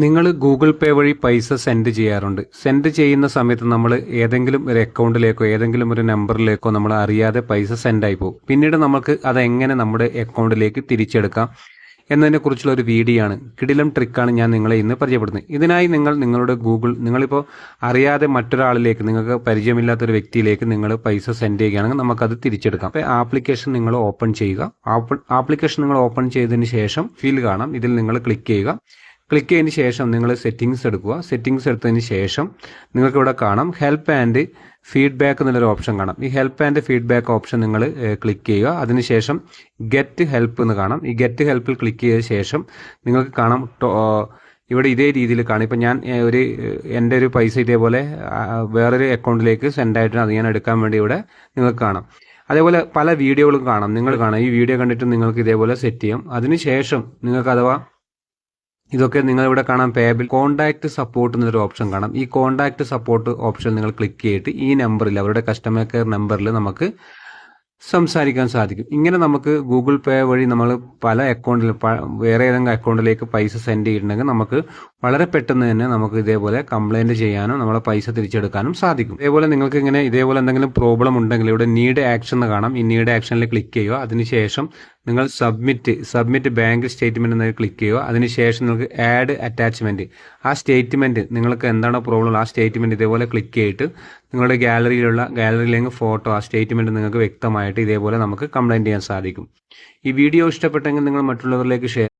നിങ്ങൾ ഗൂഗിൾ പേ വഴി പൈസ സെൻഡ് ചെയ്യാറുണ്ട്. സെൻഡ് ചെയ്യുന്ന സമയത്ത് നമ്മൾ ഏതെങ്കിലും ഒരു അക്കൗണ്ടിലേക്കോ ഏതെങ്കിലും ഒരു നമ്പറിലേക്കോ നമ്മൾ അറിയാതെ പൈസ സെൻഡായി പോകും. പിന്നീട് നമുക്ക് അതെങ്ങനെ നമ്മുടെ അക്കൗണ്ടിലേക്ക് തിരിച്ചെടുക്കാം എന്നതിനെക്കുറിച്ചുള്ള ഒരു വീഡിയോ ആണ്. കിടിലം ട്രിക്കാണ് ഞാൻ നിങ്ങളെ ഇന്ന് പരിചയപ്പെടുന്നത്. ഇതിനായി നിങ്ങളുടെ നിങ്ങളിപ്പോൾ അറിയാതെ മറ്റൊരാളിലേക്ക്, നിങ്ങൾക്ക് പരിചയമില്ലാത്തൊരു വ്യക്തിയിലേക്ക് നിങ്ങൾ പൈസ സെൻഡ് ചെയ്യുകയാണെങ്കിൽ നമുക്കത് തിരിച്ചെടുക്കാം. അപ്പോൾ ആപ്ലിക്കേഷൻ നിങ്ങൾ ഓപ്പൺ ചെയ്യുക. ആപ്ലിക്കേഷൻ നിങ്ങൾ ഓപ്പൺ ചെയ്തതിന് ശേഷം ഫീൽ കാണാം. ഇതിൽ നിങ്ങൾ ക്ലിക്ക് ചെയ്യുക. ക്ലിക്ക് ചെയ്തതിന് ശേഷം നിങ്ങൾ സെറ്റിംഗ്സ് എടുക്കുക. സെറ്റിംഗ്സ് എടുത്തതിന് ശേഷം നിങ്ങൾക്ക് ഇവിടെ കാണാം ഹെൽപ്പ് ആൻഡ് ഫീഡ്ബാക്ക് എന്നുള്ളൊരു ഓപ്ഷൻ കാണാം. ഈ ഹെൽപ്പ് ആൻഡ് ഫീഡ്ബാക്ക് ഓപ്ഷൻ നിങ്ങൾ ക്ലിക്ക് ചെയ്യുക. അതിനുശേഷം ഗെറ്റ് ഹെൽപ്പ് എന്ന് കാണാം. ഈ ഗെറ്റ് ഹെൽപ്പിൽ ക്ലിക്ക് ചെയ്ത ശേഷം നിങ്ങൾക്ക് കാണാം ഇവിടെ ഇതേ രീതിയിൽ കാണും. ഇപ്പം ഞാൻ എൻ്റെ ഒരു പൈസ ഇതേപോലെ വേറൊരു അക്കൗണ്ടിലേക്ക് സെൻഡ് ആയിട്ടാണ് അത് ഞാൻ എടുക്കാൻ വേണ്ടി ഇവിടെ നിങ്ങൾക്ക് കാണാം. അതേപോലെ പല വീഡിയോകളും കാണാം. നിങ്ങൾ കാണാം ഈ വീഡിയോ കണ്ടിട്ട് നിങ്ങൾക്ക് ഇതേപോലെ സെറ്റ് ചെയ്യാം. അതിനുശേഷം നിങ്ങൾക്ക് അഥവാ ഇതൊക്കെ നിങ്ങൾ ഇവിടെ കാണാം പേബിൾ കോൺടാക്ട് സപ്പോർട്ട് എന്നൊരു ഓപ്ഷൻ കാണാം. ഈ കോൺടാക്ട് സപ്പോർട്ട് ഓപ്ഷൻ നിങ്ങൾ ക്ലിക്ക് ചെയ്തിട്ട് ഈ നമ്പറിൽ അവരുടെ കസ്റ്റമർ കെയർ നമ്പറിൽ നമുക്ക് സംസാരിക്കാൻ സാധിക്കും. ഇങ്ങനെ നമുക്ക് ഗൂഗിൾ പേ വഴി നമ്മൾ പല അക്കൗണ്ടിൽ വേറെ ഏതെങ്കിലും അക്കൗണ്ടിലേക്ക് പൈസ സെൻഡ് ചെയ്തിട്ടുണ്ടെങ്കിൽ നമുക്ക് വളരെ പെട്ടെന്ന് തന്നെ നമുക്ക് ഇതേപോലെ കംപ്ലൈന്റ് ചെയ്യാനും നമ്മളെ പൈസ തിരിച്ചെടുക്കാനും സാധിക്കും. ഇതേപോലെ നിങ്ങൾക്ക് ഇതേപോലെ എന്തെങ്കിലും പ്രോബ്ലം ഉണ്ടെങ്കിൽ ഇവിടെ നീഡ് ആക്ഷൻ എന്ന് കാണാം. ഈ നീഡ് ആക്ഷനിൽ ക്ലിക്ക് ചെയ്യുക. അതിനുശേഷം നിങ്ങൾ സബ്മിറ്റ് ബാങ്ക് സ്റ്റേറ്റ്മെന്റ് എന്ന് ക്ലിക്ക് ചെയ്യുക. അതിനുശേഷം നിങ്ങൾക്ക് ആഡ് അറ്റാച്ച്മെന്റ്, ആ സ്റ്റേറ്റ്മെന്റ് നിങ്ങൾക്ക് എന്താണോ പ്രോബ്ലം ആ സ്റ്റേറ്റ്മെന്റ് ഇതേപോലെ ക്ലിക്ക് ചെയ്തിട്ട് നിങ്ങളുടെ ഗാലറിയിലേക്ക് ഫോട്ടോ ആ സ്റ്റേറ്റ്മെന്റ് നിങ്ങൾക്ക് വ്യക്തമായിട്ട് ഇതേപോലെ നമുക്ക് കംപ്ലൈന്റ് ചെയ്യാൻ സാധിക്കും. ഈ വീഡിയോ ഇഷ്ടപ്പെട്ടെങ്കിൽ നിങ്ങൾ മറ്റുള്ളവരിലേക്ക് ഷെയർ